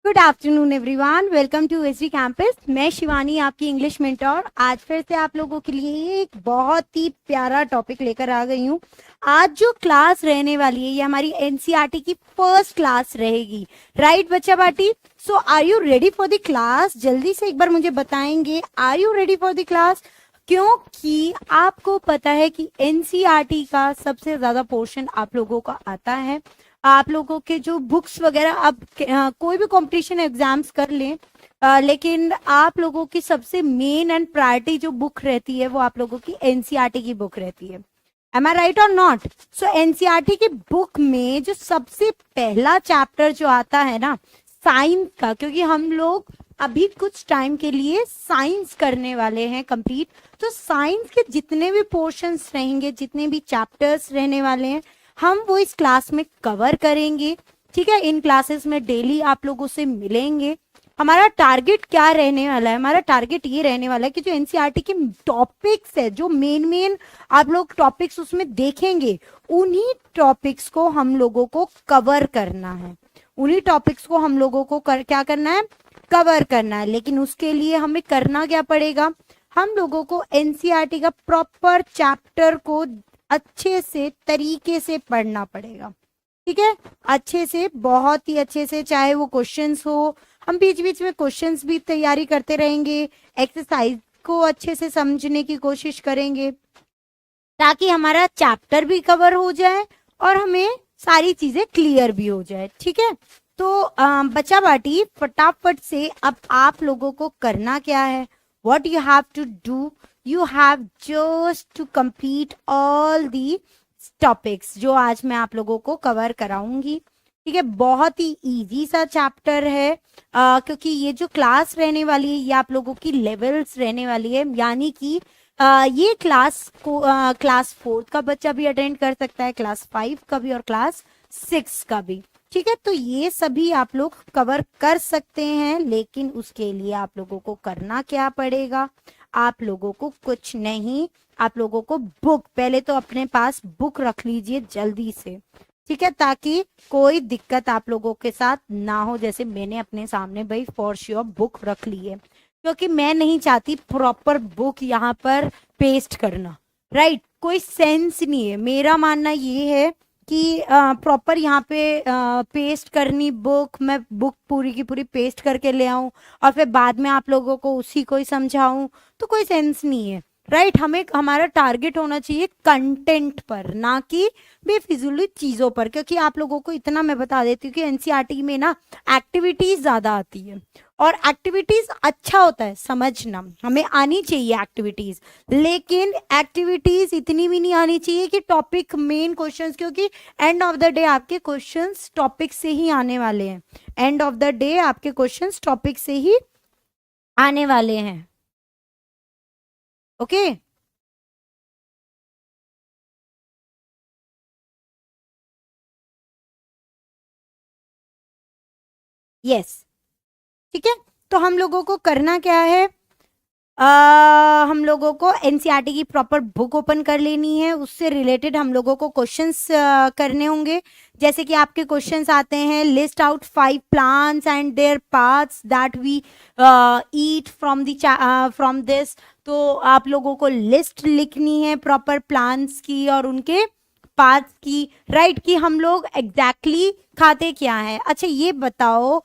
Good afternoon everyone, welcome to SV campus. मैं शिवानी, आपकी English mentor. आज फिर से आप लोगों के लिए एक बहुत ही प्यारा टॉपिक लेकर आ गई हूँ। आज जो क्लास रहने वाली है ये हमारी एनसीईआरटी की फर्स्ट क्लास रहेगी। राइट बच्चा बाटी? So are you ready for the class? जल्दी से एक बार मुझे बताएंगे, are you ready for the class? क्योंकि आपको पता है कि एनसीईआरटी का सबसे ज्यादा पोर्शन आप लोगों का आता है। आप लोगों के जो बुक्स वगैरह, अब कोई भी कंपटीशन एग्जाम्स कर लें, लेकिन आप लोगों की सबसे मेन एंड प्रायोरिटी जो बुक रहती है वो आप लोगों की एनसीईआरटी की बुक रहती है। एम आई राइट और नॉट? सो एनसीईआरटी की बुक में जो सबसे पहला चैप्टर जो आता है ना, साइंस का, क्योंकि हम लोग अभी कुछ टाइम के लिए साइंस करने वाले हैं कंप्लीट, तो साइंस के जितने भी पोर्शंस रहेंगे, जितने भी चैप्टर्स रहने वाले हैं, हम वो इस क्लास में कवर करेंगे। ठीक है, इन क्लासेस में डेली आप लोगों से मिलेंगे। हमारा टारगेट क्या रहने वाला है? हमारा टारगेट ये रहने वाला है कि जो एनसीईआरटी के टॉपिक्स है, जो मेन आप लोग टॉपिक्स उसमें देखेंगे, उन्हीं टॉपिक्स को हम लोगों को कवर करना है। उन्हीं टॉपिक्स को हम लोगों को क्या करना है? कवर करना है। लेकिन उसके लिए हमें करना क्या पड़ेगा? हम लोगों को एनसीईआरटी का प्रॉपर चैप्टर को अच्छे से तरीके से पढ़ना पड़ेगा। ठीक है, अच्छे से, बहुत ही अच्छे से, चाहे वो क्वेश्चंस हो, हम बीच बीच में क्वेश्चंस भी तैयारी करते रहेंगे, एक्सरसाइज को अच्छे से समझने की कोशिश करेंगे ताकि हमारा चैप्टर भी कवर हो जाए और हमें सारी चीजें क्लियर भी हो जाए। ठीक है, तो बच्चा बाटी फटाफट से अब आप लोगों को करना क्या है? What you have to do, you have just to complete all the topics जो आज मैं आप लोगों को कवर कराऊंगी। ठीक है, बहुत ही इजी सा चैप्टर है, क्योंकि ये जो क्लास रहने वाली है ये आप लोगों की लेवल्स रहने वाली है, यानी कि ये क्लास को क्लास 4 का बच्चा भी अटेंड कर सकता है, क्लास 5 का भी और क्लास 6 का भी। ठीक है, तो ये सभी आप लोग कवर कर सकते हैं, लेकिन उसके लिए आप लोगों को करना क्या पड़ेगा? आप लोगों को कुछ नहीं, आप लोगों को बुक, पहले तो अपने पास बुक रख लीजिए जल्दी से। ठीक है, ताकि कोई दिक्कत आप लोगों के साथ ना हो। जैसे मैंने अपने सामने भाई फॉर श्योर बुक रख ली है, क्योंकि मैं नहीं चाहती प्रॉपर बुक यहाँ पर पेस्ट करना। राइट, कोई सेंस नहीं है। मेरा मानना ये है कि प्रॉपर यहाँ पे पेस्ट करनी बुक, मैं बुक पूरी की पूरी पेस्ट करके ले आऊं और फिर बाद में आप लोगों को उसी को ही समझाऊं, तो कोई सेंस नहीं है। राइट, हमें, हमारा टारगेट होना चाहिए कंटेंट पर, ना कि बेफिजूल चीजों पर। क्योंकि आप लोगों को इतना मैं बता देती हूँ कि एनसीईआरटी में ना एक्टिविटीज ज्यादा आती है, और एक्टिविटीज अच्छा होता है समझना, हमें आनी चाहिए एक्टिविटीज, लेकिन एक्टिविटीज इतनी भी नहीं आनी चाहिए कि टॉपिक मेन क्वेश्चंस, क्योंकि एंड ऑफ द डे आपके क्वेश्चंस टॉपिक से ही आने वाले हैं। एंड ऑफ द डे आपके क्वेश्चंस टॉपिक से ही आने वाले हैं। Okay, yes. ठीक है, तो हम लोगों को करना क्या है? हम लोगों को एनसीईआरटी की प्रॉपर बुक ओपन कर लेनी है, उससे रिलेटेड हम लोगों को क्वेश्चंस करने होंगे। जैसे कि आपके क्वेश्चंस आते हैं, list out 5 plants and their parts that we eat from this. तो आप लोगों को लिस्ट लिखनी है प्रॉपर प्लांट्स की और उनके पार्ट्स की। राइट, कि हम लोग एग्जैक्टली खाते क्या है। अच्छा ये बताओ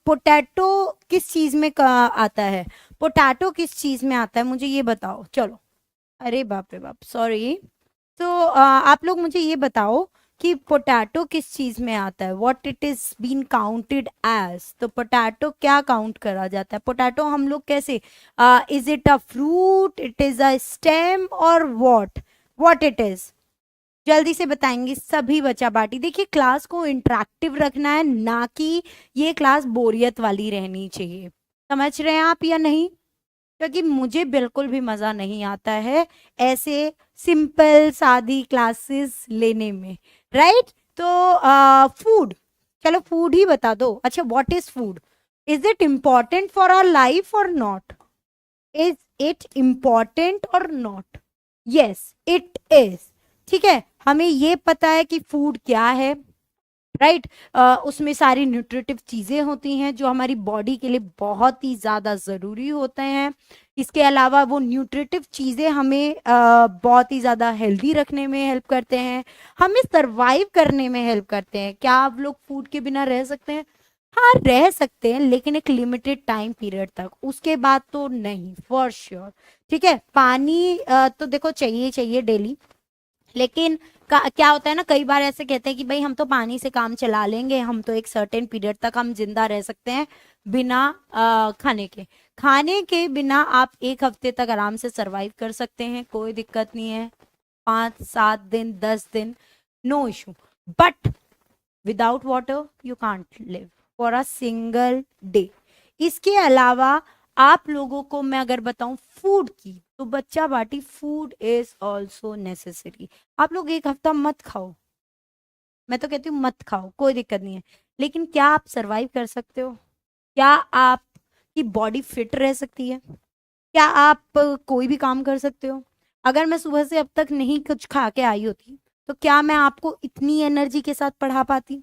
पोटैटो किस चीज में आता है? पोटैटो किस चीज में आता है, मुझे ये बताओ। चलो, अरे बाप रे बाप, सॉरी। तो आप लोग मुझे ये बताओ कि पोटैटो किस चीज में आता है, what it is been counted as. तो पोटैटो क्या काउंट करा जाता है? पोटैटो हम लोग कैसे, is it a fruit, it is a stem, और व्हाट इट इज? जल्दी से बताएंगे सभी बच्चा बाटी। देखिए, क्लास को इंटरेक्टिव रखना है, ना कि ये क्लास बोरियत वाली रहनी चाहिए। समझ रहे हैं आप या नहीं? क्योंकि मुझे बिल्कुल भी मजा नहीं आता है ऐसे सिंपल सादी क्लासेस लेने में। राइट, तो फूड, चलो फूड ही बता दो। अच्छा, what is food? Is it important for our life और नॉट? इज इट इम्पोर्टेंट और नॉट? Yes it is. ठीक है, हमें ये पता है कि फूड क्या है, राइट। उसमें सारी न्यूट्रिटिव चीजें होती हैं जो हमारी बॉडी के लिए बहुत ही ज्यादा जरूरी होते हैं। इसके अलावा वो न्यूट्रिटिव चीजें हमें बहुत ही ज्यादा हेल्दी रखने में हेल्प करते हैं, हमें सरवाइव करने में हेल्प करते हैं। क्या आप लोग फूड के बिना रह सकते हैं? हाँ, रह सकते हैं, लेकिन एक लिमिटेड टाइम पीरियड तक, उसके बाद तो नहीं, फॉर श्योर। ठीक है, पानी तो देखो चाहिए चाहिए डेली, लेकिन क्या होता है ना, कई बार ऐसे कहते हैं कि भाई हम तो पानी से काम चला लेंगे, हम तो एक सर्टेन पीरियड तक हम जिंदा रह सकते हैं बिना खाने के। खाने के बिना आप 1 हफ्ते तक आराम से सरवाइव कर सकते हैं, कोई दिक्कत नहीं है। 5 7 दिन 10 दिन, no issue. But without water you can't live for a single day. इसके अलावा आप लोगों को मैं अगर बताऊं फूड की, तो बच्चा बाटी फूड इज ऑल्सो नेसेसरी। आप लोग 1 हफ्ता मत खाओ, मैं तो कहती हूँ मत खाओ, कोई दिक्कत नहीं है, लेकिन क्या आप सरवाइव कर सकते हो? क्या आपकी बॉडी फिट रह सकती है? क्या आप कोई भी काम कर सकते हो? अगर मैं सुबह से अब तक नहीं कुछ खा के आई होती, तो क्या मैं आपको इतनी एनर्जी के साथ पढ़ा पाती?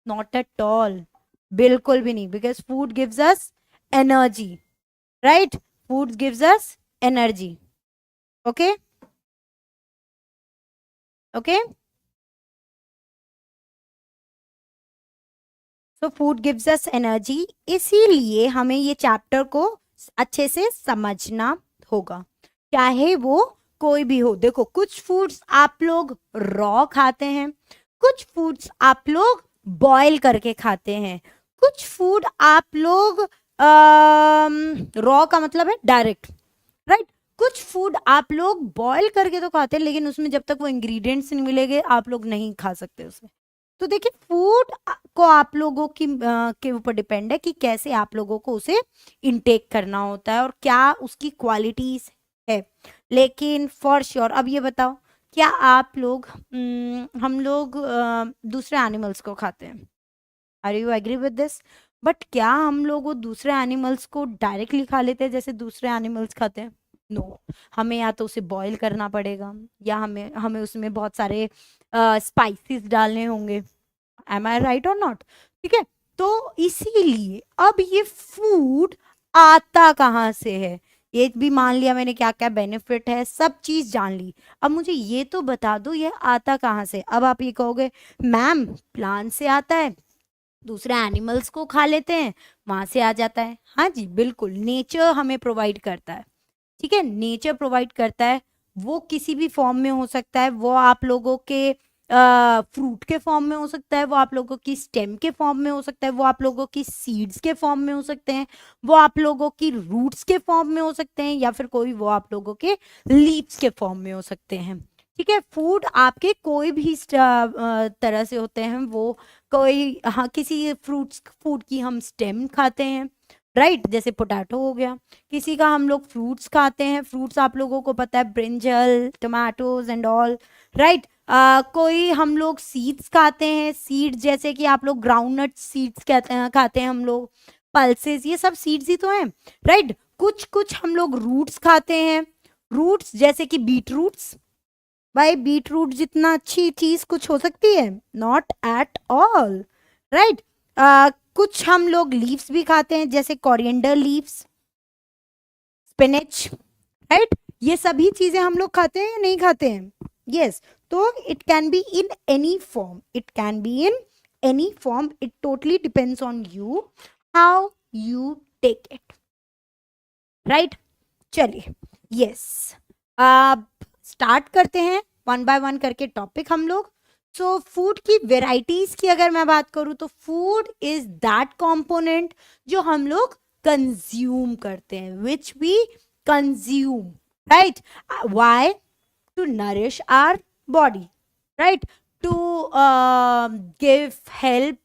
नॉट एट ऑल, बिल्कुल भी नहीं, because food gives us energy, right? Food gives us energy. Okay okay, so food gives us energy, इसीलिए हमें ये चैप्टर को अच्छे से समझना होगा, चाहे वो कोई भी हो। देखो, कुछ फूड्स आप लोग रॉ खाते हैं, कुछ फूड्स आप लोग बॉयल करके खाते हैं, कुछ फूड आप लोग रॉ का मतलब है डायरेक्ट, राइट? कुछ फूड आप लोग बॉयल करके तो खाते हैं, लेकिन उसमें जब तक वो इंग्रेडिएंट्स नहीं मिलेंगे आप लोग नहीं खा सकते उसे। तो देखिए, फूड को आप लोगों की के ऊपर डिपेंड है कि कैसे आप लोगों को उसे इनटेक करना होता है और क्या उसकी क्वालिटीज है। लेकिन फॉर श्योर अब ये बताओ, क्या आप लोग हम लोग दूसरे एनिमल्स को खाते हैं? Are you agree with this? But क्या हम लोग वो दूसरे एनिमल्स को डायरेक्टली खा लेते हैं जैसे दूसरे एनिमल्स खाते हैं? नो, हमें या तो उसे बॉईल करना पड़ेगा, या हमें हमें उसमें बहुत सारे स्पाइसेस डालने होंगे। एम आई राइट और नॉट? ठीक है, तो इसीलिए अब ये फूड आता कहाँ से है, ये भी मान लिया मैंने, क्या क्या बेनिफिट है सब चीज जान ली। अब मुझे ये तो बता दो ये आता कहाँ से। अब आप ये कहोगे मैम प्लांट से आता है, दूसरे एनिमल्स को खा लेते हैं, वहां से आ जाता है। हाँ जी बिल्कुल, नेचर हमें प्रोवाइड करता है। ठीक है, नेचर प्रोवाइड करता है, वो किसी भी फॉर्म में हो सकता है, वो आप लोगों के फ्रूट के फॉर्म में हो सकता है, वो आप लोगों की स्टेम के फॉर्म में हो सकता है, वो आप लोगों की सीड्स के फॉर्म में हो सकते हैं, वो आप लोगों की रूट्स के फॉर्म में हो सकते हैं, या फिर कोई वो आप लोगों के लीव्स के फॉर्म में हो सकते हैं। ठीक है, फूड आपके कोई भी तरह से होते हैं वो। कोई, हाँ, किसी फ्रूट्स फूड की हम स्टेम खाते हैं, राइट? जैसे पोटैटो हो गया। किसी का हम लोग फ्रूट्स खाते हैं, फ्रूट्स आप लोगों को पता है, brinjal, tomatoes and all, right? कोई हम लोग सीड्स खाते हैं, सीड्स जैसे कि आप लोग ग्राउंडनट सीड्स कहते हैं, खाते हैं हम लोग, पल्सेस, ये सब सीड्स ही तो हैं, राइट? कुछ कुछ हम लोग रूट्स खाते हैं, रूट्स जैसे कि बीट रूट्स। भाई बीट रूट जितना अच्छी चीज कुछ हो सकती है? Not at all, right? कुछ हम लोग लीव्स भी खाते हैं, जैसे कोरिएंडर लीव्स, स्पिनच, राइट? ये सभी चीजें हम लोग खाते हैं या नहीं खाते हैं? यस। तो it can be in any form, it can be in any form, it totally depends on you how you take it, right? चलिए, यस, अब स्टार्ट करते हैं वन बाय वन करके टॉपिक हम लोग। सो फूड की varieties की अगर मैं बात करूं, तो फूड इज दैट कंपोनेंट जो हम लोग कंज्यूम करते हैं, which we consume, right? Why? To nourish our body, right? To give help,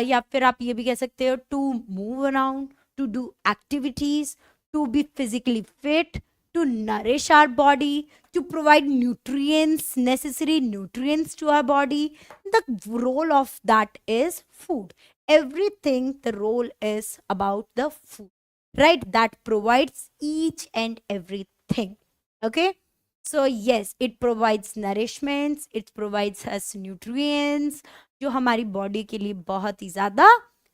या फिर आप ये भी कह सकते हो to move around, to do activities, to be physically fit, to nourish our body, to provide nutrients, necessary nutrients to our body. The role of that is food. Everything, the role is about the food, right? That provides each and everything. Okay? So yes, it provides nourishments, it provides us nutrients जो हमारी body के लिए बहुत ही ज़्यादा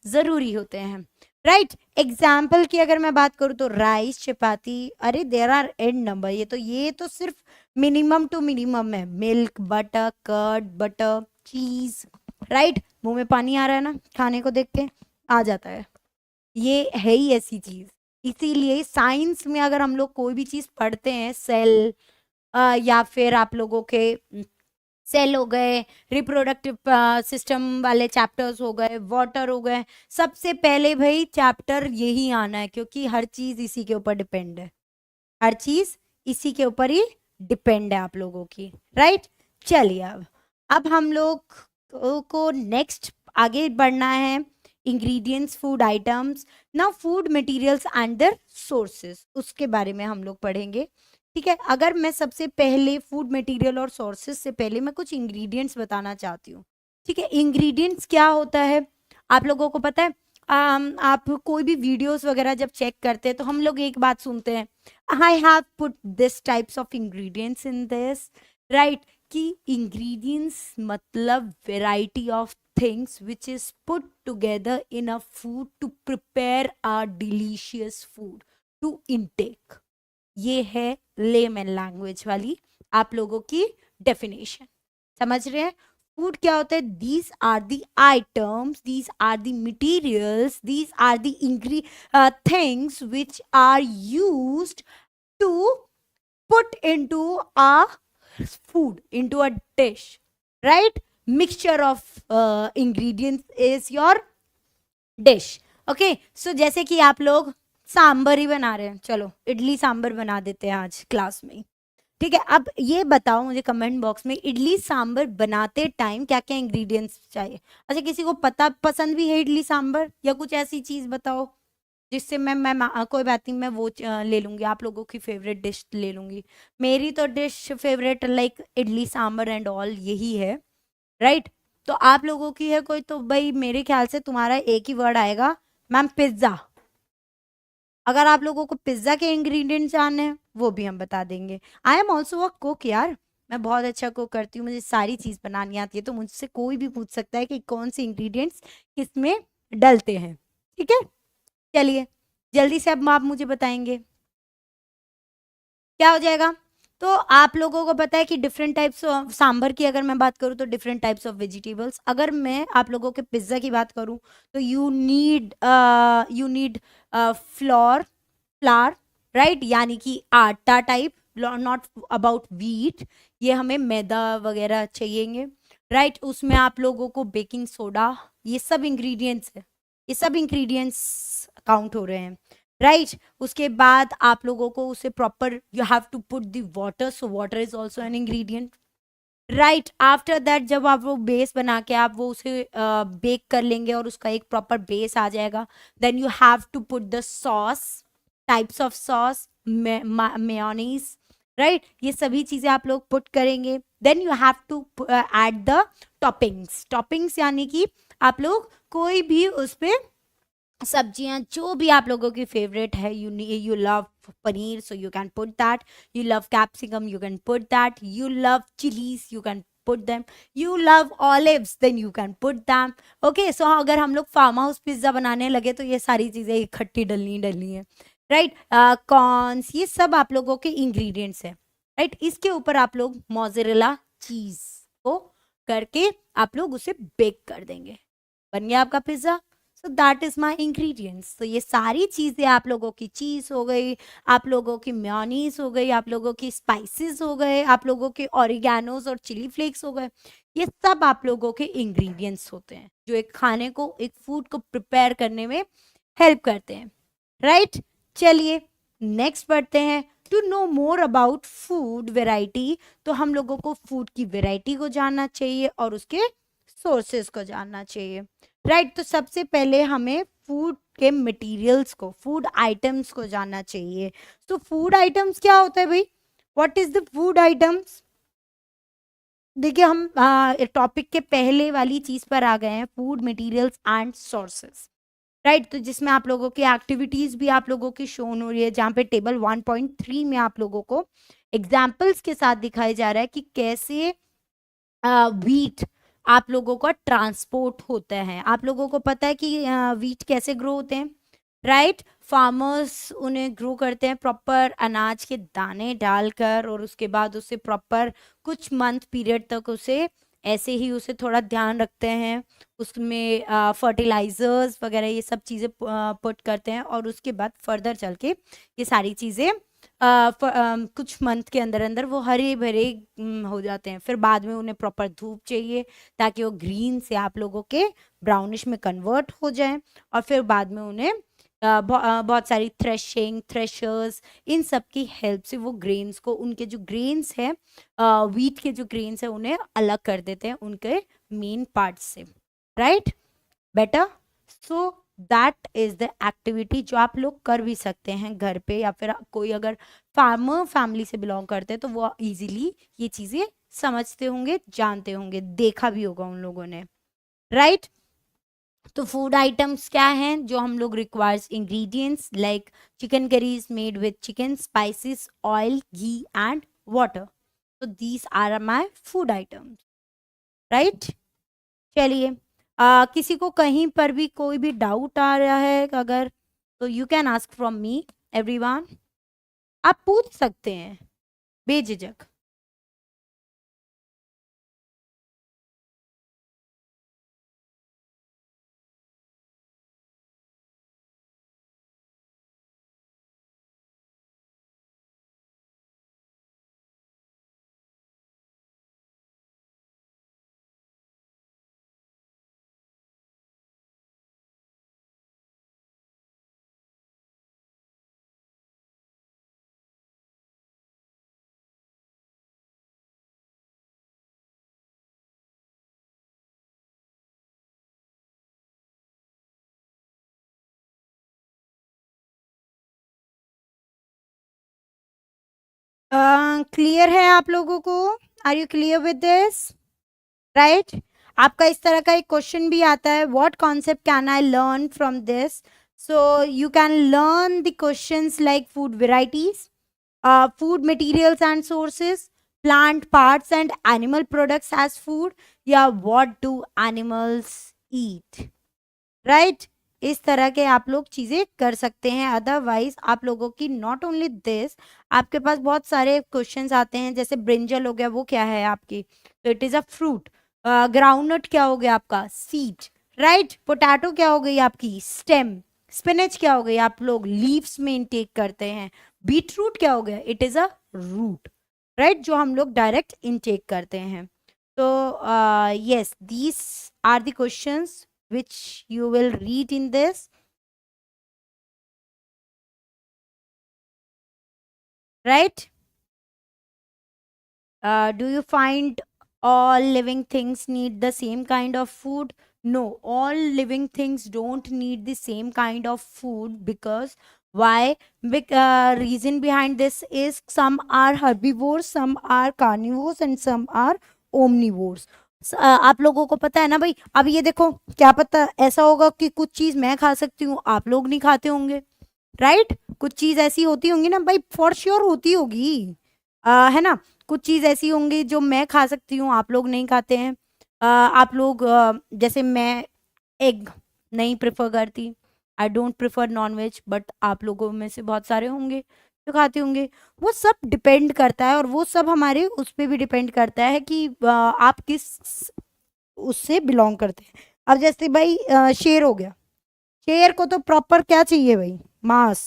ज़रूरी होते हैं, right. Example की अगर मैं बात करूँ तो राइस, चपाती, अरे देयर आर एंड नंबर, ये तो सिर्फ मिनिमम टू मिनिमम है। मिल्क, बटर, कर्ड, बटर, चीज, राइट। मुंह में पानी आ रहा है ना खाने को देख के, आ जाता है। ये है ही ऐसी चीज। इसीलिए साइंस में अगर हम लोग कोई भी चीज पढ़ते हैं, सेल या फिर आप लोगों के सेल हो गए, रिप्रोडक्टिव सिस्टम वाले चैप्टर्स हो गए, वाटर हो गए, सबसे पहले भाई चैप्टर यही आना है, क्योंकि हर चीज इसी के ऊपर डिपेंड है। हर चीज इसी के ऊपर ही डिपेंड है आप लोगों की, राइट। चलिए अब हम लोग को नेक्स्ट आगे बढ़ना है। इंग्रेडिएंट्स, फूड आइटम्स, ना food materials and their sources, उसके बारे में हम लोग पढ़ेंगे। ठीक है, अगर मैं सबसे पहले फूड मटेरियल और सोर्सेस से पहले मैं कुछ इंग्रेडिएंट्स बताना चाहती हूँ। ठीक है, इंग्रेडिएंट्स क्या होता है आप लोगों को पता है? आप कोई भी वीडियोस वगैरह जब चेक करते हैं तो हम लोग एक बात सुनते हैं, I have put this types of ingredients in this, right. कि इंग्रेडिएंट्स मतलब variety of things which is put together in a food to prepare a delicious food to intake। ये है लेमन लैंग्वेज वाली आप लोगों की डेफिनेशन। समझ रहे हैं फूड क्या होता है? These are the items, these are the materials, these are the things which are used to put into a food, into a dish, right? Mixture of ingredients is your dish। okay, so जैसे कि आप लोग सांबर ही बना रहे हैं, चलो इडली सांबर बना देते हैं आज क्लास में ही। ठीक है, अब ये बताओ मुझे कमेंट बॉक्स में, इडली सांबर बनाते टाइम क्या क्या इंग्रेडिएंट्स चाहिए? अच्छा, किसी को पता पसंद भी है इडली सांबर, या कुछ ऐसी चीज बताओ जिससे मैं कोई बात नहीं, मैं वो ले लूंगी, आप लोगों की फेवरेट डिश ले लूंगी। मेरी तो dish favourite like idli sambar and all यही है, राइट। तो आप लोगों की है कोई? तो भाई मेरे ख्याल से तुम्हारा एक ही वर्ड आएगा मैम, पिज्जा। अगर आप लोगों को पिज्जा के इंग्रेडिएंट्स जानने हैं वो भी हम बता देंगे। I am also a cook यार, मैं बहुत अच्छा कुक करती हूँ, मुझे सारी चीज बनानी आती है, तो मुझसे कोई भी पूछ सकता है कि कौन से इंग्रेडिएंट्स किसमें डलते हैं। ठीक है, चलिए जल्दी से अब आप मुझे बताएंगे क्या हो जाएगा। तो आप लोगों को पता है कि डिफरेंट टाइप्स ऑफ सांभर की अगर मैं बात करूँ तो डिफरेंट टाइप्स ऑफ वेजिटेबल्स। अगर मैं आप लोगों के पिज्ज़ा की बात करूँ तो you need floor, flower, right, यानी कि आटा टाइप, नॉट अबाउट वीट। ये हमें मैदा वगैरह चाहिए, राइट। उसमें आप लोगों को बेकिंग सोडा, ये सब इंग्रेडिएंट्स है, ये सब इंग्रेडिएंट्स काउंट हो रहे हैं, राइट। उसके बाद आप लोगों को उसे proper, you have to put the water, so water is also an ingredient, right. After that जब आप वो बेस बना के आप वो उसे बेक कर लेंगे और उसका एक प्रॉपर बेस आ जाएगा, then you have to put the sauce, types of sauce, mayonnaise, right. ये सभी चीजें आप लोग पुट करेंगे। Then you have to add the toppings, toppings यानी कि आप लोग कोई भी उस पर सब्जियां जो भी आप लोगों की फेवरेट है, you love paneer, so you can put that, you love capsicum, you can put that, you love chilies, you can put them, you love olives, then you can put them। okay, so अगर हम लोग farm house pizza बनाने लगे तो ये सारी चीजें इकट्ठी डलनी है, राइट। कॉर्न्स, ये सब आप लोगों के इंग्रेडिएंट्स है, राइट। इसके ऊपर आप लोग मोज़रेला चीज को करके आप लोग उसे बेक कर देंगे, बन गया आपका pizza. So that is my ingredients. तो ये सारी चीजें आप लोगों की, चीज हो गई, आप लोगों की मेयोनीज हो गई, आप लोगों की स्पाइसेस हो गए, आप लोगों के ऑरिगेनोस और चिली फ्लेक्स हो गए, ये सब आप लोगों के इंग्रेडिएंट्स होते हैं जो एक खाने को, एक फूड को प्रिपेयर करने में हेल्प करते हैं, राइट। चलिए नेक्स्ट बढ़ते हैं। To know more about food variety, तो हम लोगों को फूड की वेराइटी को जानना चाहिए और उसके सोर्सेस को जानना चाहिए, राइट। तो सबसे पहले हमें फूड के मटेरियल्स को, फूड आइटम्स को जानना चाहिए। तो फूड आइटम्स क्या होता है भाई? What is the food items? देखिए हम टॉपिक के पहले वाली चीज पर आ गए हैं, food materials and sources, right. तो जिसमें आप लोगों की एक्टिविटीज भी आप लोगों की शोन हो रही है, जहाँ पे टेबल 1.3 में आप लोगों को एग्जाम्पल्स के साथ दिखाया जा रहा है कि कैसे व्हीट आप लोगों का ट्रांसपोर्ट होता है। आप लोगों को पता है कि व्हीट कैसे ग्रो होते हैं, राइट? फार्मर्स उन्हें ग्रो करते हैं प्रॉपर अनाज के दाने डालकर, और उसके बाद उसे प्रॉपर कुछ मंथ पीरियड तक उसे ऐसे ही उसे थोड़ा ध्यान रखते हैं, उसमें फर्टिलाइजर्स वगैरह ये सब चीज़ें पुट करते हैं, और उसके बाद फर्दर चल के ये सारी चीज़ें कुछ मंथ के अंदर अंदर वो हरे भरे हो जाते हैं। फिर बाद में उन्हें प्रॉपर धूप चाहिए ताकि वो ग्रीन से आप लोगों के ब्राउनिश में कन्वर्ट हो जाए, और फिर बाद में उन्हें बहुत सारी थ्रेशर्स इन सब की हेल्प से वो ग्रेन्स को, उनके जो ग्रेन्स है व्हीट के जो ग्रेन्स है उन्हें अलग कर देते हैं उनके मेन पार्ट से, right? Better, so that is the activity जो आप लोग कर भी सकते हैं घर पे, या फिर कोई अगर फार्मर फैमिली से बिलोंग करते हैं तो वो इजीली ये चीजें समझते होंगे, जानते होंगे, देखा भी होगा उन लोगों ने, राइट? तो फूड आइटम्स क्या हैं जो हम लोग requires ingredients like chicken curry is made with chicken, spices, oil, ghee and water. तो these are my food items, right? चलिए, किसी को कहीं पर भी कोई भी डाउट आ रहा है अगर, तो you can ask from me everyone, आप पूछ सकते हैं बेझिझक। क्लियर है आप लोगों को? Are you clear with this, right? आपका इस तरह का एक क्वेश्चन भी आता है, what concept can I learn from this? So you can learn the questions like food varieties, food materials and sources, plant parts and animal products as food, या what do animals eat, right? इस तरह के आप लोग चीजें कर सकते हैं। अदरवाइज आप लोगों की नॉट ओनली दिस, आपके पास बहुत सारे क्वेश्चंस आते हैं, जैसे ब्रिंजल हो गया, वो क्या है आपकी? तो it is a fruit. Groundnut क्या हो गया आपका? Seed, right? पोटैटो क्या हो गई आपकी? स्टेम। स्पिनच क्या हो गई? आप लोग लीव्स में इनटेक करते हैं। बीट रूट क्या हो गया? It is a root, right? जो हम लोग डायरेक्ट इनटेक करते हैं। तो yes, these are the questions which you will read in this, right? Do you find all living things need the same kind of food? No, all living things don't need the same kind of food, because why? Big reason behind this is some are herbivores, some are carnivores and some are omnivores. आप लोगों को पता है ना भाई, अब ये देखो, क्या पता ऐसा होगा कि कुछ चीज मैं खा सकती हूँ, आप लोग नहीं खाते होंगे, राइट? कुछ चीज ऐसी होती होंगी ना भाई, फॉर श्योर होती होगी, है ना? कुछ चीज ऐसी होंगी जो मैं खा सकती हूँ, आप लोग नहीं खाते हैं। आप लोग जैसे मैं एग नहीं प्रेफर करती, I don't prefer non veg, but आप लोगों में से बहुत सारे होंगे जो खाते होंगे। वो सब डिपेंड करता है, और वो सब हमारे उस पर भी डिपेंड करता है कि आप किस उससे बिलोंग करते हैं। अब जैसे भाई शेर हो गया, शेर को तो प्रॉपर क्या चाहिए भाई? मांस।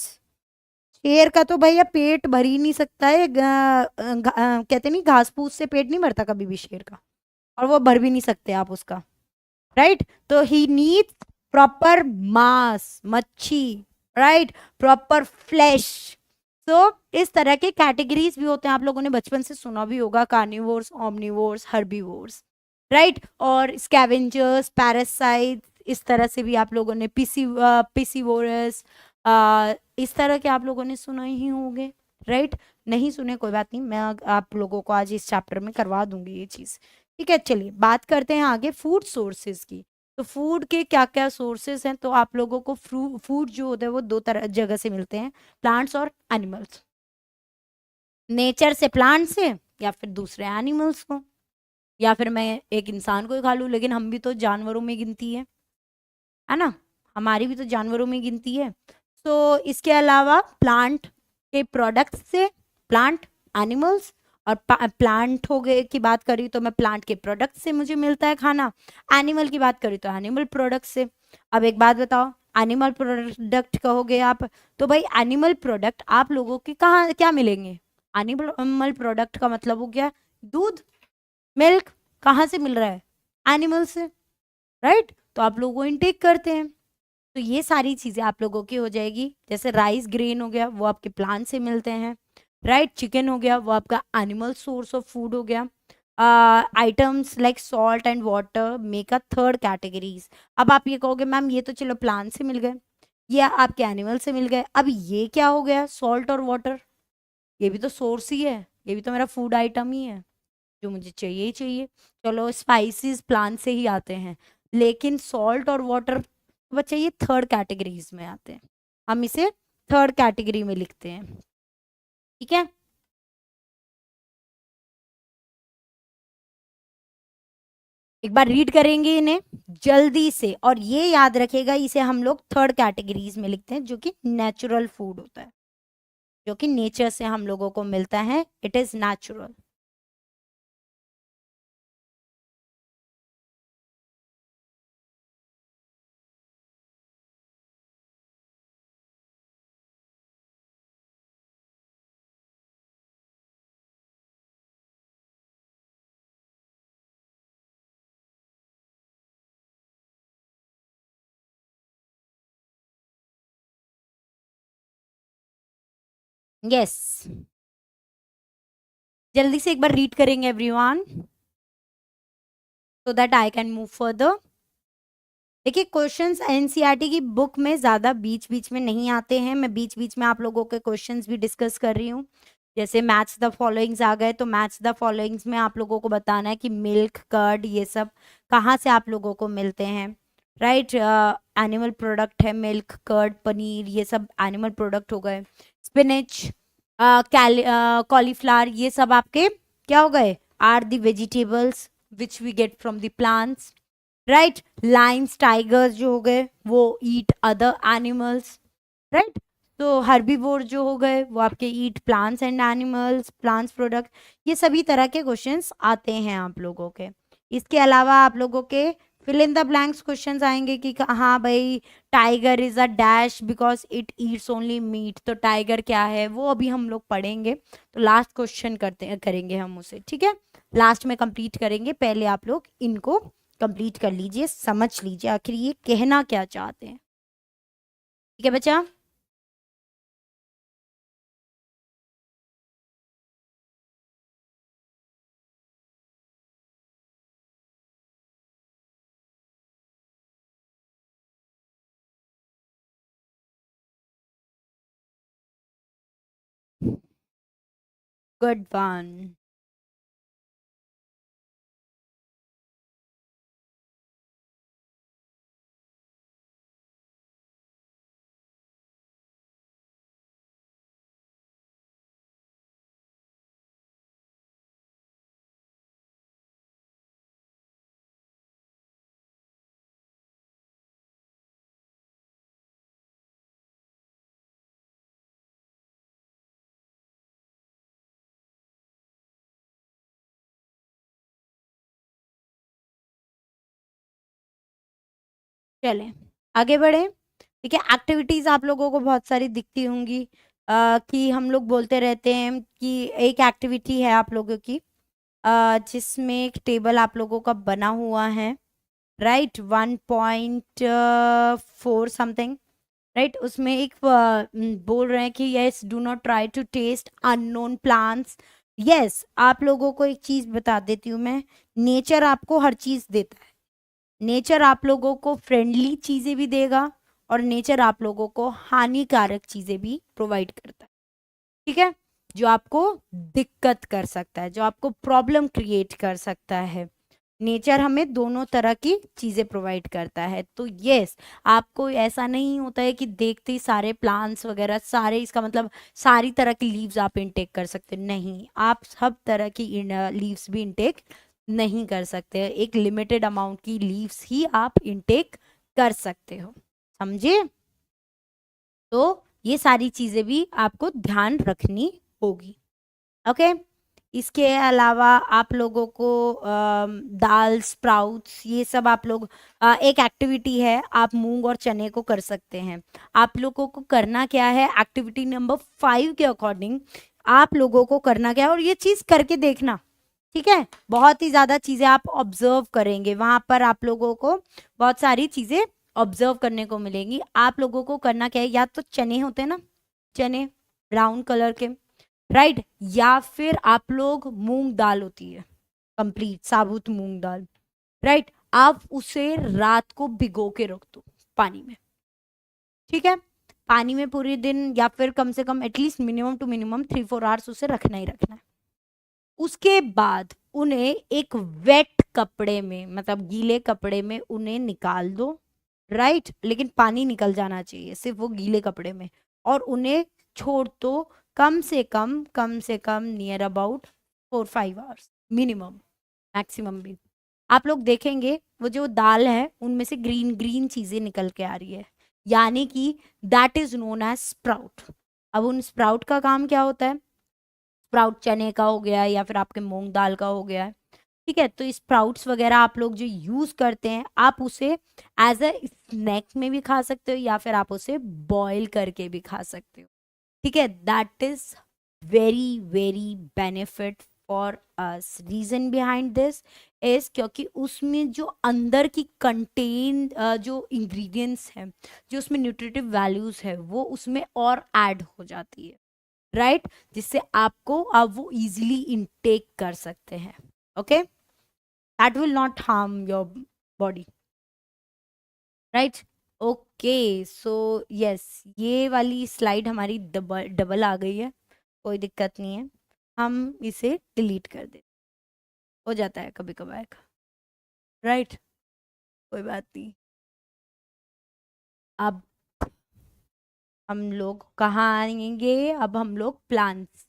शेर का तो भैया पेट भर ही नहीं सकता है, कहते नहीं, घास फूस से पेट नहीं भरता कभी भी शेर का, और वो भर भी नहीं सकते आप उसका, राइट? तो ही नीड्स प्रॉपर मांस, मच्छी, राइट? Proper flash. तो इस तरह के कैटेगरीज भी होते हैं, आप लोगों ने बचपन से सुना भी होगा, कार्निवोर्स, ओमनिवोर्स, हर्बीवोर्स, राइट? और स्कैवेंजर्स, पैरासाइट, इस तरह से भी आप लोगों ने पिसीवोरस, इस तरह के आप लोगों ने सुना ही होंगे, राइट? नहीं सुने कोई बात नहीं, मैं आप लोगों को आज इस चैप्टर में करवा दूंगी ये चीज, ठीक है? चलिए बात करते हैं आगे फूड सोर्सेज की। तो फूड के क्या क्या सोर्सेज हैं? तो आप लोगों को फूड जो होता है वो दो तरह जगह से मिलते हैं, प्लांट्स और एनिमल्स। नेचर से, प्लांट से, या फिर दूसरे एनिमल्स को, या फिर मैं एक इंसान को ही खा लूँ, लेकिन हम भी तो जानवरों में गिनती है ना, हमारी भी तो जानवरों में गिनती है। तो इसके अलावा प्लांट के प्रोडक्ट से, प्लांट एनिमल्स, और प्लांट हो गए की बात करी तो मैं प्लांट के प्रोडक्ट से मुझे मिलता है खाना, एनिमल की बात करी तो एनिमल प्रोडक्ट से। अब एक बात बताओ, एनिमल प्रोडक्ट कहोगे आप, तो भाई एनिमल प्रोडक्ट आप लोगों के कहाँ क्या मिलेंगे? एनिमल प्रोडक्ट का मतलब हो गया दूध, मिल्क, कहाँ से मिल रहा है? एनिमल से, राइट? तो आप लोगों को इनटेक करते हैं, तो ये सारी चीजें आप लोगों की हो जाएगी। जैसे राइस ग्रेन हो गया, वो आपके प्लांट से मिलते हैं, राइट? चिकन हो गया, वो आपका एनिमल सोर्स ऑफ फूड हो गया। Items like salt and water make a third categories. अब आप ये कहोगे मैम ये तो चलो प्लांट से मिल गए, ये आपके एनिमल से मिल गए, अब ये क्या हो गया? सॉल्ट और वाटर, ये भी तो सोर्स ही है, ये भी तो मेरा फूड आइटम ही है जो मुझे चाहिए ही चाहिए। चलो स्पाइसेस प्लांट से ही आते हैं, लेकिन सॉल्ट और वाटर बच्चे ये थर्ड कैटेगरीज में आते हैं, हम इसे थर्ड कैटेगरी में लिखते हैं, ठीक है? एक बार रीड करेंगे इन्हें जल्दी से, और ये याद रखेगा इसे हम लोग थर्ड कैटेगरीज में लिखते हैं, जो कि नेचुरल फूड होता है, जो कि नेचर से हम लोगों को मिलता है, इट इज नेचुरल। यस, जल्दी से एक बार रीड करेंगे everyone, so that I can move further. देखिए क्वेश्चंस एनसीईआरटी की बुक में ज़्यादा बीच बीच में नहीं आते हैं, मैं बीच बीच में आप लोगों के क्वेश्चंस भी डिस्कस कर रही हूँ। जैसे मैथ्स द फॉलोइंग्स आ गए, तो मैथ्स द फॉलोइंग्स में आप लोगों को बताना है कि मिल्क, कर्ड, ये सब कहाँ से आप लोगों को मिलते हैं, राइट? एनिमल प्रोडक्ट है मिल्क, कर्ड, पनीर, ये सब एनिमल प्रोडक्ट हो गए। स्पिनच, कॉलीफ्लावर, ये सब आपके क्या हो गए? Are the vegetables which we get from the plants, right? Lions, tigers जो हो गए वो ईट अदर एनिमल्स, राइट? तो हर्बीवोर जो हो गए वो आपके eat plants and animals, plants product. ये सभी तरह के क्वेश्चंस आते हैं आप लोगों के। इसके अलावा आप लोगों के fill in the blanks questions आएंगे कि हाँ भाई tiger is a dash because it eats only meat, तो टाइगर क्या है वो अभी हम लोग पढ़ेंगे, तो लास्ट क्वेश्चन करेंगे हम उसे, ठीक है? लास्ट में कंप्लीट करेंगे, पहले आप लोग इनको कंप्लीट कर लीजिए, समझ लीजिए आखिर ये कहना क्या चाहते हैं, ठीक है बच्चा? Good one. चलें आगे बढ़े, ठीक है? एक्टिविटीज आप लोगों को बहुत सारी दिखती होंगी, कि हम लोग बोलते रहते हैं कि एक एक्टिविटी है आप लोगों की, जिसमें एक टेबल आप लोगों का बना हुआ है, राइट? 1.4 something, right? उसमें एक बोल रहे हैं कि yes do not try to taste unknown plants. Yes, आप लोगों को एक चीज बता देती हूँ मैं, नेचर आपको हर चीज देता है, नेचर आप लोगों को फ्रेंडली चीजें भी देगा, और नेचर आप लोगों को हानिकारक चीजें भी प्रोवाइड करता है, ठीक है? जो आपको दिक्कत कर सकता है, जो आपको प्रॉब्लम क्रिएट कर सकता है, नेचर हमें दोनों तरह की चीजें प्रोवाइड करता है। तो यस, आपको ऐसा नहीं होता है कि देखते ही सारे प्लांट्स वगैरह सारे, इसका मतलब सारी तरह की लीव्स आप इनटेक कर सकते हो, नहीं, आप सब तरह की लीव्स भी इनटेक नहीं कर सकते, एक लिमिटेड अमाउंट की लीव्स ही आप इनटेक कर सकते हो, समझे? तो ये सारी चीजें भी आपको ध्यान रखनी होगी। ओके, इसके अलावा आप लोगों को दाल, स्प्राउट्स, ये सब आप लोग एक एक्टिविटी है, आप मूंग और चने को कर सकते हैं। आप लोगों को करना क्या है, एक्टिविटी नंबर 5 के अकॉर्डिंग आप लोगों को करना क्या है, और ये चीज करके देखना, ठीक है? बहुत ही ज्यादा चीजें आप ऑब्जर्व करेंगे वहां पर, आप लोगों को बहुत सारी चीजें ऑब्जर्व करने को मिलेंगी। आप लोगों को करना क्या है, या तो चने होते हैं ना, चने ब्राउन कलर के, राइट, या फिर आप लोग मूंग दाल होती है, कंप्लीट साबुत मूंग दाल, राइट, आप उसे रात को भिगो के रख दो पानी में, ठीक है? पानी में पूरे दिन, या फिर कम से कम at least minimum two minimum 3-4 hours उसे रखना ही रखना है। उसके बाद उन्हें एक वेट कपड़े में, मतलब गीले कपड़े में उन्हें निकाल दो, राइट, लेकिन पानी निकल जाना चाहिए सिर्फ वो गीले कपड़े में, और उन्हें छोड़ दो कम से come near about 4-5 hours minimum, maximum भी। आप लोग देखेंगे वो जो दाल है उनमें से ग्रीन ग्रीन चीजें निकल के आ रही है, यानी कि that is known as sprout. अब उन स्प्राउट का काम क्या होता है, स्प्राउट चने का हो गया या फिर आपके मूंग दाल का हो गया, ठीक है? तो स्प्राउट्स वगैरह आप लोग जो यूज करते हैं, आप उसे एज अ स्नैक में भी खा सकते हो, या फिर आप उसे बॉईल करके भी खा सकते हो, ठीक है? That is very very benefit for us. Reason behind this is क्योंकि उसमें जो अंदर की कंटेन जो इंग्रेडिएंट्स हैं, जो उसमें न्यूट्रिटिव वैल्यूज है, वो उसमें और ऐड हो जाती है, राइट, जिससे आपको अब वो इजीली इनटेक कर सकते हैं। Okay, that will not harm your body, right? Okay, so yes, ये वाली स्लाइड हमारी डबल डबल आ गई है, कोई दिक्कत नहीं है, हम इसे डिलीट कर दे, हो जाता है कभी कभार, राइट, कोई बात नहीं। अब हम लोग कहाँ आएंगे, अब हम लोग प्लांट्स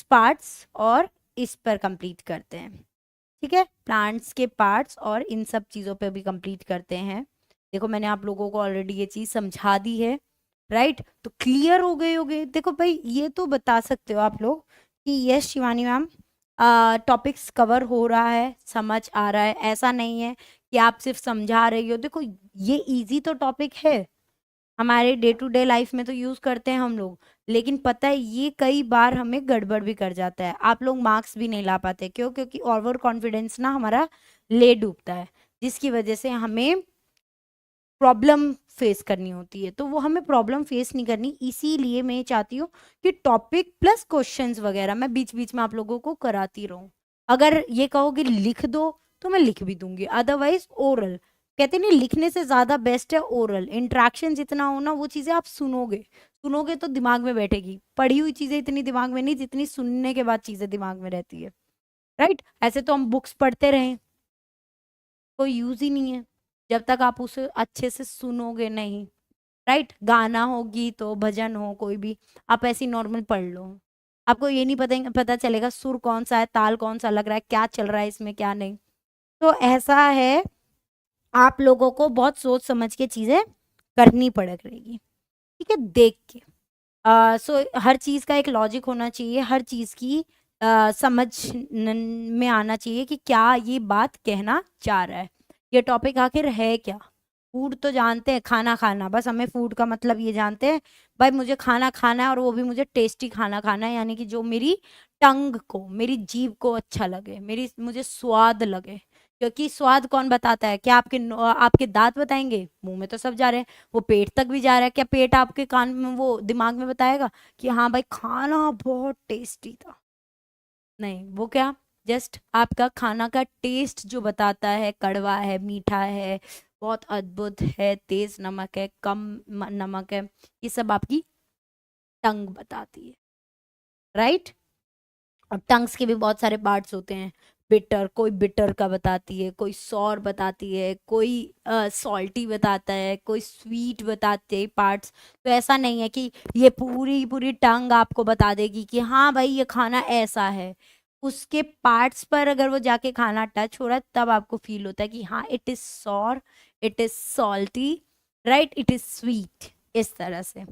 पार्ट्स और इस पर कंप्लीट करते हैं, ठीक है? प्लांट्स के पार्ट्स और इन सब चीज़ों पे भी कंप्लीट करते हैं। देखो मैंने आप लोगों को ऑलरेडी ये चीज़ समझा दी है, राइट? तो क्लियर हो गए होगे। देखो भाई, ये तो बता सकते हो आप लोग कि yes Shivani ma'am, topics cover हो रहा है, समझ आ रहा है, ऐसा नहीं है कि आप सिर्फ समझा रही हो। देखो ये इजी तो टॉपिक है, हमारे डे टू डे लाइफ में तो यूज करते हैं हम लोग, लेकिन पता है ये कई बार हमें गड़बड़ भी कर जाता है, आप लोग मार्क्स भी नहीं ला पाते। क्यों? क्योंकि ओवर कॉन्फिडेंस ना हमारा ले डूबता है, जिसकी वजह से हमें प्रॉब्लम फेस करनी होती है। तो वो हमें प्रॉब्लम फेस नहीं करनी, इसीलिए मैं चाहती हूँ कि टॉपिक प्लस क्वेश्चंस वगैरह मैं बीच बीच में आप लोगों को कराती रहूं। अगर ये कहोगे लिख दो तो मैं लिख भी दूंगी, अदरवाइज ओरल, कहते नहीं लिखने से ज्यादा बेस्ट है ओरल, इंट्रैक्शन जितना हो ना वो चीजें आप सुनोगे, सुनोगे तो दिमाग में बैठेगी। पढ़ी हुई चीजें इतनी दिमाग में नहीं जितनी सुनने के बाद चीजें दिमाग में रहती है, राइट? ऐसे तो हम बुक्स पढ़ते रहें, कोई यूज ही नहीं है जब तक आप उसे अच्छे से सुनोगे नहीं, राइट? गाना हो, गीत हो, भजन हो, कोई भी आप ऐसी नॉर्मल पढ़ लो, आपको ये नहीं पता चलेगा सुर कौन सा है, ताल कौन सा लग रहा है, क्या चल रहा है इसमें क्या नहीं। तो ऐसा है, आप लोगों को बहुत सोच समझ के चीजें करनी पड़ेगी, ठीक है, देख के। सो हर चीज का एक लॉजिक होना चाहिए, हर चीज की समझ में आना चाहिए कि क्या ये बात कहना चाह रहा है, ये टॉपिक आखिर है क्या। फूड तो जानते हैं, खाना खाना, बस हमें फूड का मतलब ये जानते हैं भाई मुझे खाना खाना है, और वो भी मुझे टेस्टी खाना खाना है, यानी कि जो मेरी टंग को, मेरी जीभ को अच्छा लगे, मुझे स्वाद लगे। क्योंकि स्वाद कौन बताता है? क्या आपके दांत बताएंगे? मुंह में तो सब जा रहे हैं, वो पेट तक भी जा रहा है, क्या पेट आपके कान में, वो दिमाग में बताएगा कि हाँ भाई खाना बहुत टेस्टी था? नहीं, वो क्या, जस्ट आपका खाना का टेस्ट जो बताता है, कड़वा है, मीठा है, बहुत अद्भुत है, तेज नमक है, कम नमक है, ये सब आपकी टंग बताती है, राइट? और टंग्स के भी बहुत सारे पार्ट्स होते हैं, बिटर, कोई बिटर का बताती है, कोई सॉर बताती है, कोई सॉल्टी बताता है, कोई स्वीट बताते हैं पार्ट्स। तो ऐसा नहीं है कि ये पूरी पूरी टंग आपको बता देगी कि हाँ भाई ये खाना ऐसा है। उसके पार्ट्स पर अगर वो जाके खाना टच हो रहा है तब आपको फील होता है कि हाँ it is sour, it is salty, right, it is sweet. इस तरह से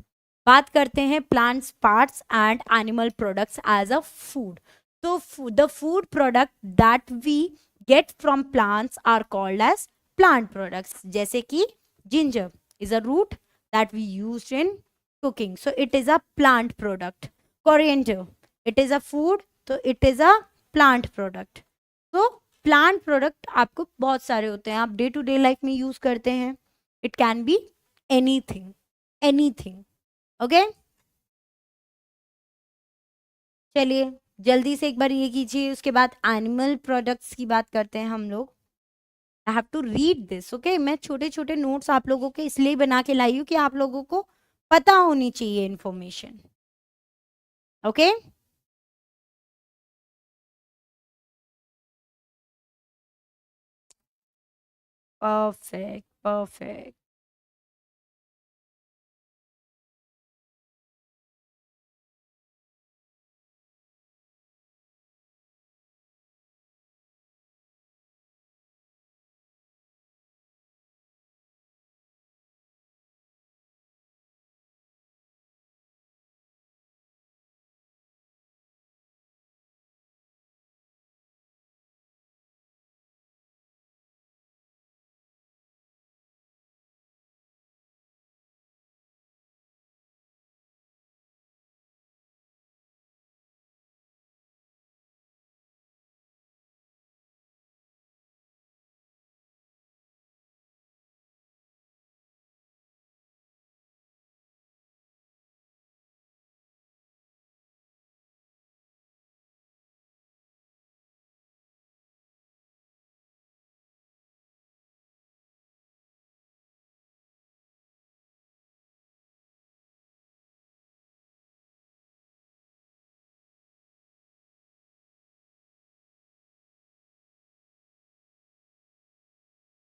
बात करते हैं plants parts and animal products as a food. तो the food product that we get from plants are called as plant products. जैसे कि ginger is a root that we use in cooking, so it is a plant product. Coriander, it is a food, so it is a plant product. तो plant product आपको बहुत सारे होते हैं, आप day to day life में use करते हैं. It can be anything, anything. Okay? चलिए जल्दी से एक बार ये कीजिए, उसके बाद एनिमल प्रोडक्ट्स की बात करते हैं हम लोग. I have to read this, okay. मैं छोटे छोटे नोट्स आप लोगों के इसलिए बना के लाई हूँ कि आप लोगों को पता होनी चाहिए information. Okay. Perfect, perfect.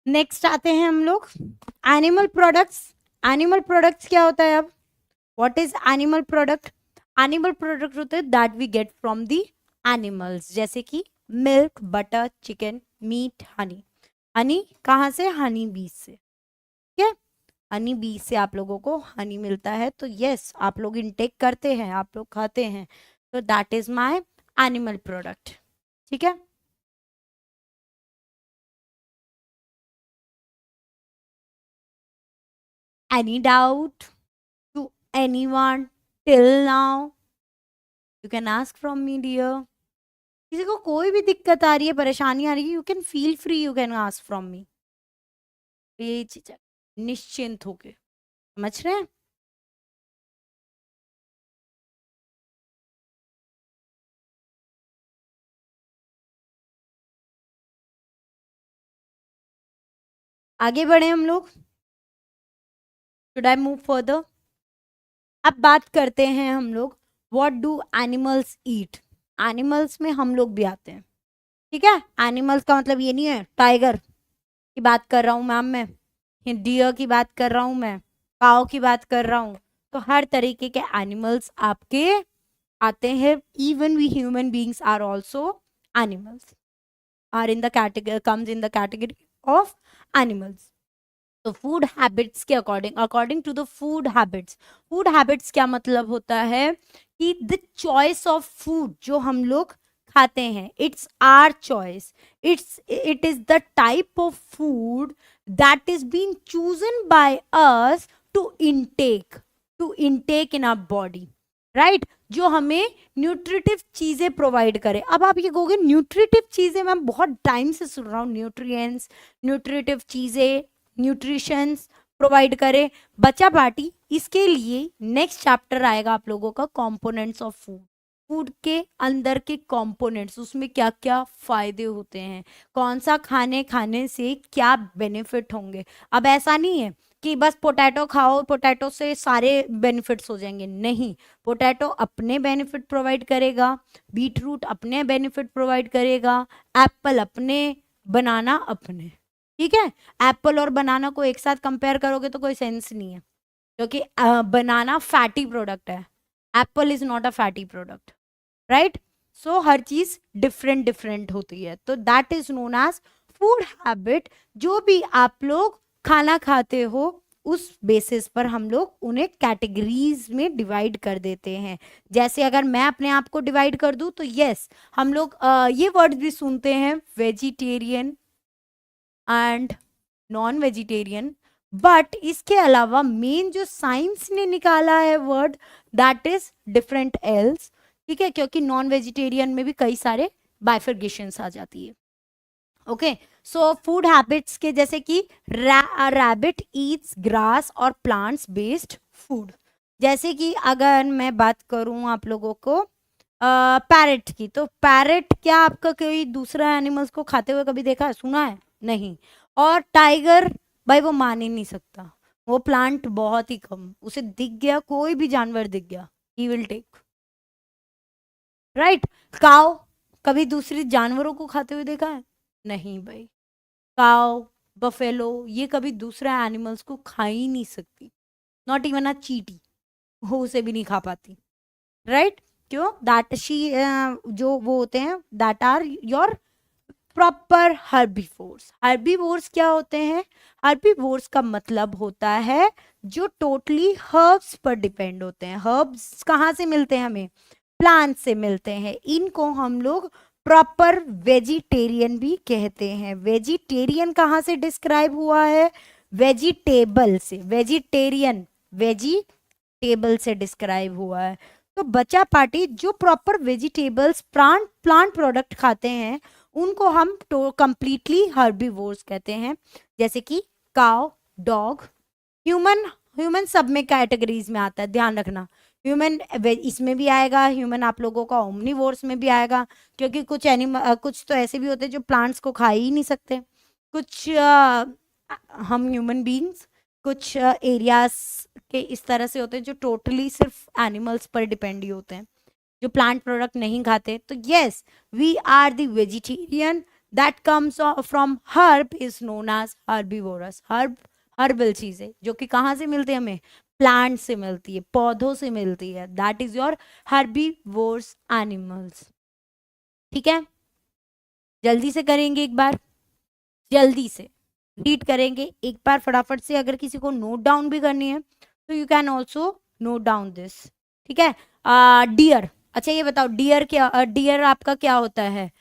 Next आते हैं हम लोग एनिमल प्रोडक्ट्स. एनिमल प्रोडक्ट्स क्या होता है अब? What is animal product? Animal product होते हैं that we get from the animals, जैसे कि milk, butter, chicken, meat, honey. Honey कहाँ से? हनी बीज से. ठीक है, हनी बीज से आप लोगों को हनी मिलता है. तो यस, आप लोग इनटेक करते हैं, आप लोग खाते हैं. तो that is my animal product. ठीक है. Any doubt to anyone till now? You can ask from me, dear. किसी को कोई भी दिक्कत आ रही है, परेशानी आ रही है, you can feel free, you can ask from me. बेझिझक, निश्चिंत होके. समझ रहे हैं? आगे बढ़े हम लोग. Should I move further? अब बात करते हैं हम लोग what do animals eat. Animals में हम लोग भी आते हैं. ठीक है. एनिमल्स का मतलब ये नहीं है टाइगर की बात कर रहा हूँ मैम मैं, डियर की बात कर रहा हूँ मैं, काऊ की बात कर रहा हूँ. तो हर तरीके के एनिमल्स आपके आते हैं. Even we human beings are also animals, are in the category, comes in the category of animals. तो फूड हैबिट्स के according, according to the food habits, food habits क्या मतलब होता है कि द चॉइस ऑफ फूड जो हम लोग खाते हैं, it's our choice, it is the type of food that is been chosen by us to intake in our body, right. जो हमें न्यूट्रिटिव चीजें प्रोवाइड करे. अब आप ये कहोगे न्यूट्रिटिव चीजें, मैं बहुत टाइम से सुन रहा हूँ न्यूट्रिएंट्स, न्यूट्रिटिव चीजें, न्यूट्रिशंस प्रोवाइड करे. बच्चा पार्टी, इसके लिए नेक्स्ट चैप्टर आएगा आप लोगों का कंपोनेंट्स ऑफ फूड. फूड के अंदर के कंपोनेंट्स, उसमें क्या क्या फायदे होते हैं, कौन सा खाने से क्या बेनिफिट होंगे. अब ऐसा नहीं है कि बस पोटैटो खाओ, पोटैटो से सारे बेनिफिट्स हो जाएंगे, नहीं। पोटैटो अपने बेनिफिट प्रोवाइड करेगा, बीट रूट अपने बेनिफिट प्रोवाइड करेगा, एप्पल अपने, बनाना अपने। ठीक है, एप्पल और बनाना को एक साथ कंपेयर करोगे तो कोई सेंस नहीं है, क्योंकि बनाना फैटी प्रोडक्ट है, apple is not a fatty product, right. So हर चीज डिफरेंट डिफरेंट होती है, तो that is known as food habit. जो भी आप लोग खाना खाते हो उस बेसिस पर हम लोग उन्हें कैटेगरीज में डिवाइड कर देते हैं। जैसे अगर मैं अपने आप को डिवाइड कर दूं तो यस, हम लोग ये वर्ड भी सुनते हैं, vegetarian and non vegetarian, but इसके अलावा मेन जो साइंस ने निकाला है word, that is different else. ठीक है, क्योंकि नॉन वेजिटेरियन में भी कई सारे बाइफर्गेशंस आ जाती है। ओके, सो फूड हैबिट्स के जैसे कि रैबिट ईट्स ग्रास और प्लांट्स बेस्ड फूड। जैसे कि अगर मैं बात करूं आप लोगों को पैरेट की, तो पैरेट क्या आपका कोई दूसरा एनिमल्स को खाते हुए कभी देखा है, सुना है? नहीं। और टाइगर, भाई वो मान ही नहीं सकता, वो प्लांट बहुत ही कम, उसे दिख गया, कोई भी जानवर दिख गया, ही विल टेक, राइट। काव कभी दूसरे जानवरों को खाते हुए देखा है? नहीं भाई, काव, बफेलो, ये कभी दूसरे एनिमल्स को खा ही नहीं सकती, नॉट इवन अ चीटी, वो उसे भी नहीं खा पाती, राइट। क्यों? दैट शी जो वो होते हैं that are your proper herbivores. Herbivores क्या होते हैं? हर्बीवोर्स का मतलब होता है जो टोटली हर्ब्स पर डिपेंड होते हैं। हर्ब्स कहाँ से मिलते हैं हमें? प्लांट से मिलते हैं। इनको हम लोग प्रॉपर वेजिटेरियन भी कहते हैं। वेजिटेरियन कहाँ से डिस्क्राइब हुआ है? वेजिटेबल से। वेजिटेरियन वेजिटेबल से डिस्क्राइब हुआ है। तो बच्चा पार्टी जो प्रॉपर वेजिटेबल्स प्लांट प्रोडक्ट खाते हैं उनको हम कंप्लीटली हर्बीवोर्स कहते हैं। जैसे कि काव, डॉग, ह्यूमन। ह्यूमन सब में कैटेगरीज में आता है, ध्यान रखना। ह्यूमन इसमें भी आएगा, ह्यूमन आप लोगों का ओमनीवोर्स में भी आएगा, क्योंकि कुछ एनिमल, कुछ तो ऐसे भी होते हैं जो प्लांट्स को खा ही नहीं सकते। कुछ हम ह्यूमन बींग्स कुछ एरियाज के इस तरह से होते हैं जो टोटली सिर्फ एनिमल्स पर डिपेंड ही होते हैं, जो प्लांट प्रोडक्ट नहीं खाते। तो yes, we are the vegetarian that comes from herb is known as herbivorous. Herb herbal चीजें जो कि कहाँ से मिलती है हमें? प्लांट से मिलती है, पौधों से मिलती है, that is your herbivores animals. ठीक है, जल्दी से करेंगे एक बार, जल्दी से रीड करेंगे एक बार फटाफट से। अगर किसी को नोट डाउन भी करनी है तो you can also note down this. ठीक है, डियर। अच्छा ये बताओ, डियर क्या, डियर आपका क्या होता है?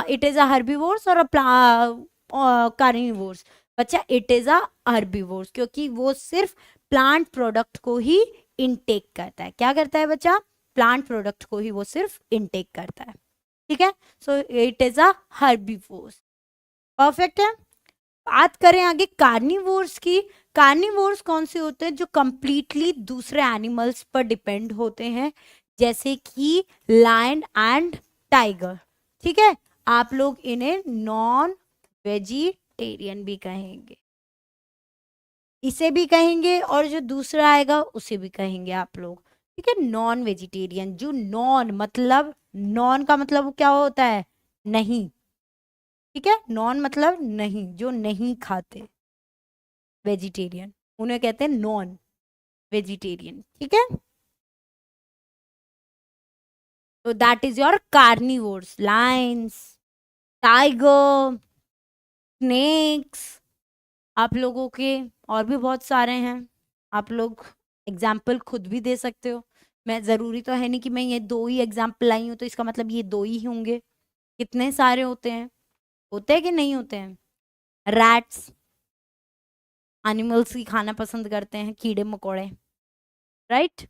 इट इज अ हर्बीवोर्स और कार्निवोर्स? बच्चा इट इज अ हर्बीवोर्स, क्योंकि वो सिर्फ प्लांट प्रोडक्ट को ही इनटेक करता है। क्या करता है बच्चा? प्लांट प्रोडक्ट को ही वो सिर्फ इनटेक करता है। ठीक है, so it is a herbivores. Perfect है। बात करें आगे कार्निवोर्स की। कार्निवोर्स कौन से होते हैं? जो कंप्लीटली दूसरे एनिमल्स पर डिपेंड होते हैं, जैसे कि लायन एंड टाइगर। ठीक है, आप लोग इन्हें नॉन वेजिटेरियन भी कहेंगे, इसे भी कहेंगे, और जो दूसरा आएगा उसे भी कहेंगे आप लोग। ठीक है, नॉन वेजिटेरियन। जो नॉन मतलब, नॉन का मतलब क्या होता है? नहीं। ठीक है, नॉन मतलब नहीं, जो नहीं खाते, वेजिटेरियन, उन्हें कहते हैं नॉन वेजिटेरियन। ठीक है, तो that is your carnivores, lions, tiger, snakes. आप लोगों के और भी बहुत सारे हैं, आप लोग एग्जाम्पल खुद भी दे सकते हो। मैं जरूरी तो है नहीं कि मैं ये दो ही एग्जाम्पल लाई हूँ तो इसका मतलब ये दो ही होंगे, कितने सारे होते हैं, होते हैं कि नहीं होते हैं? रैट्स एनिमल्स की खाना पसंद करते हैं, कीड़े मकोड़े, राइट।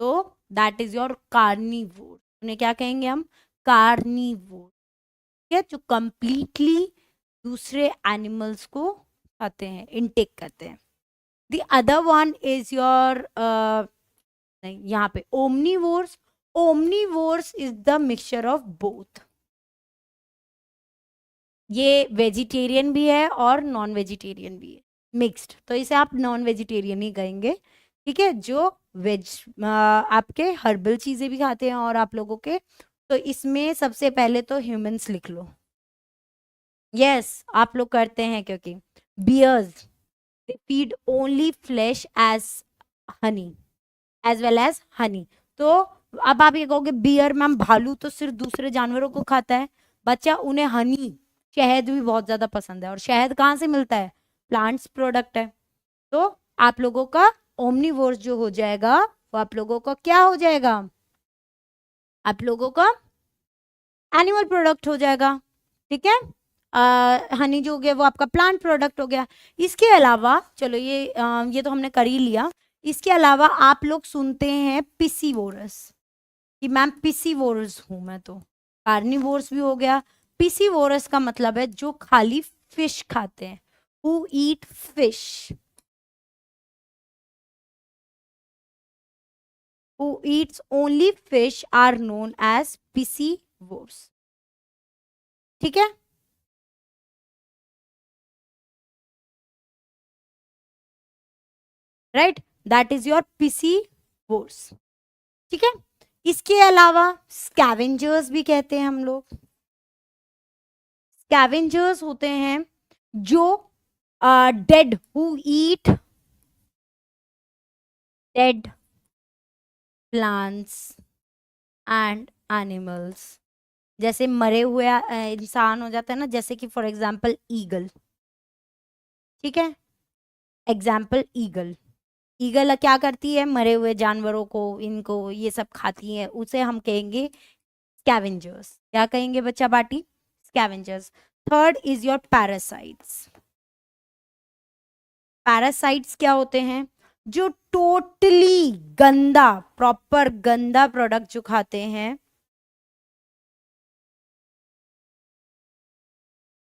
तो दैट इज योर कार्निवोर। उन्हें क्या कहेंगे हम? कार्निवोर। ठीक है, जो कंप्लीटली दूसरे एनिमल्स को खाते हैं, इनटेक करते हैं। The other one is your नहीं, यहाँ पे omnivores. Omnivores is the mixture of both. ये वेजिटेरियन भी है और नॉन वेजिटेरियन भी है, मिक्स्ड, तो इसे आप नॉन वेजिटेरियन ही कहेंगे, ठीक है। जो वेज आपके हर्बल चीजें भी खाते हैं और आप लोगों के, तो इसमें सबसे पहले तो ह्यूमंस लिख लो। यस, आप लोग करते हैं, क्योंकि bears they feed only flesh as honey, as well as honey. तो अब आप ये कहोगे बियर मैम भालू तो सिर्फ दूसरे जानवरों को खाता है, बच्चा उन्हें हनी, शहद भी बहुत ज्यादा पसंद है, और शहद कहाँ से मिलता है, प्लांट्स प्रोडक्ट है। तो आप लोगों का ओमनीवोर्स जो हो जाएगा वो आप लोगों का क्या हो जाएगा, आप लोगों का एनिमल प्रोडक्ट हो जाएगा, ठीक है। हनी जो हो गया वो आपका प्लांट प्रोडक्ट हो गया। इसके अलावा चलो ये तो हमने कर ही लिया। इसके अलावा आप लोग सुनते हैं पिसीवोरस, कि मैम पिसीवोरस हूं मैं, तो कार्निवोरस भी हो गया। पिसीवोरस का मतलब है जो खाली फिश खाते हैं, who eat fish, who eats only fish are known as piscivores, ठीक है। Right, that is your piscivores, ठीक है। इसके अलावा स्कैवेंजर्स भी कहते हैं हम लोग। स्कैवेंजर्स होते हैं जो dead, who eat dead plants and animals, जैसे मरे हुए इंसान हो जाता है ना, जैसे कि फॉर एग्जाम्पल ईगल, ठीक है। एग्जाम्पल ईगल, ईगल क्या करती है, मरे हुए जानवरों को, इनको ये सब खाती है, उसे हम कहेंगे स्कैवेंजर्स। क्या कहेंगे बच्चा party, scavengers. Third is your parasites. Parasites क्या होते हैं, जो टोटली गंदा, प्रॉपर गंदा प्रोडक्ट जो खाते हैं,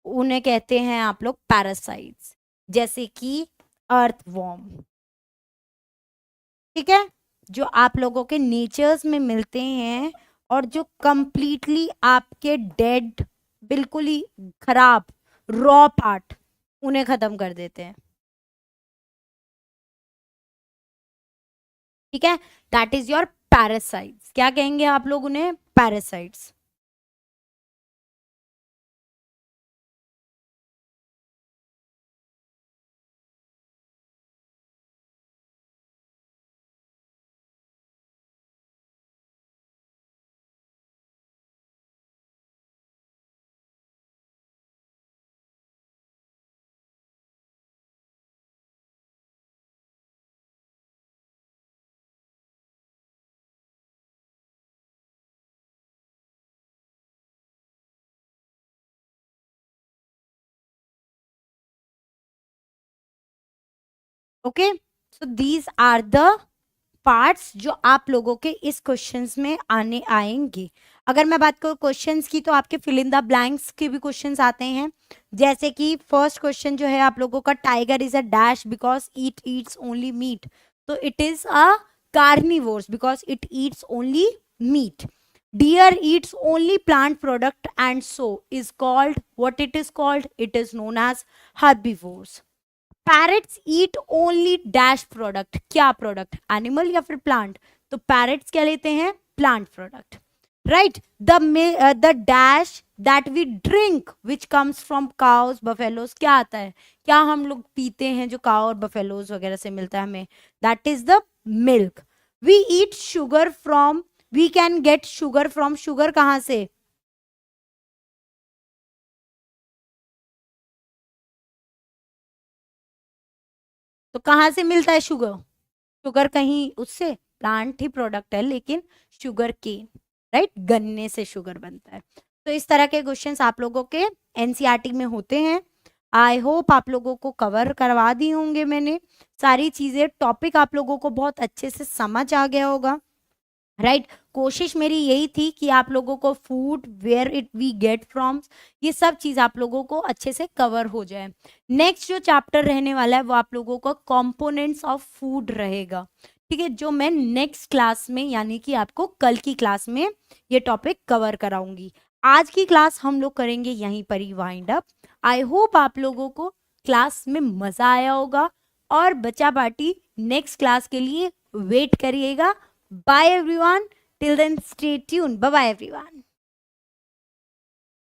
उन्हें कहते हैं आप लोग पैरासाइट्स, जैसे कि अर्थवॉर्म, ठीक है, जो आप लोगों के नेचर्स में मिलते हैं और जो कंप्लीटली आपके डेड, बिल्कुल ही खराब रॉ पार्ट, उन्हें खत्म कर देते हैं, ठीक है। That is your parasites. क्या कहेंगे आप लोग उन्हें, parasites. Okay, so these are the parts जो आप लोगों के इस क्वेश्चंस में आने आएंगे। अगर मैं बात करूँ क्वेश्चंस की, तो आपके फिल इन द ब्लैंक्स के भी क्वेश्चंस आते हैं, जैसे कि फर्स्ट क्वेश्चन जो है आप लोगों का, tiger is a dash because it eats only meat, तो it is a carnivores because it eats only meat. Deer eats only plant product and so is called, what it is called, it is known as herbivores. Parrots eat only dash product, क्या product, animal या फिर plant, तो parrots क्या लेते हैं, plant product, right. The dash that we drink which comes from cows buffaloes, क्या आता है, क्या हम लोग पीते हैं जो काउ और बफेलोज वगैरह से मिलता है हमें, that is the milk. We eat sugar from, we can get sugar from, sugar कहाँ से, तो कहाँ से मिलता है शुगर, शुगर कहीं उससे, प्लांट ही प्रोडक्ट है, लेकिन शुगर केन, राइट, गन्ने से शुगर बनता है। तो इस तरह के क्वेश्चंस आप लोगों के एनसीईआरटी में होते हैं। आई होप आप लोगों को कवर करवा दी होंगे मैंने सारी चीजें, टॉपिक आप लोगों को बहुत अच्छे से समझ आ गया होगा, राइट। कोशिश मेरी यही थी कि आप लोगों को food, where it we get from, ये सब चीज आप लोगों को अच्छे से कवर हो जाए। नेक्स्ट जो चैप्टर रहने वाला है वो आप लोगों का कंपोनेंट्स ऑफ फूड रहेगा, ठीक है, जो मैं नेक्स्ट क्लास में, यानी कि आपको कल की क्लास में ये टॉपिक कवर कराऊंगी। आज की क्लास हम लोग करेंगे यहीं पर ही वाइंड अप। आई होप आप लोगों को क्लास में मजा आया होगा और बच्चा पार्टी नेक्स्ट क्लास के लिए वेट करिएगा। Bye everyone, till then stay tuned, bye bye everyone.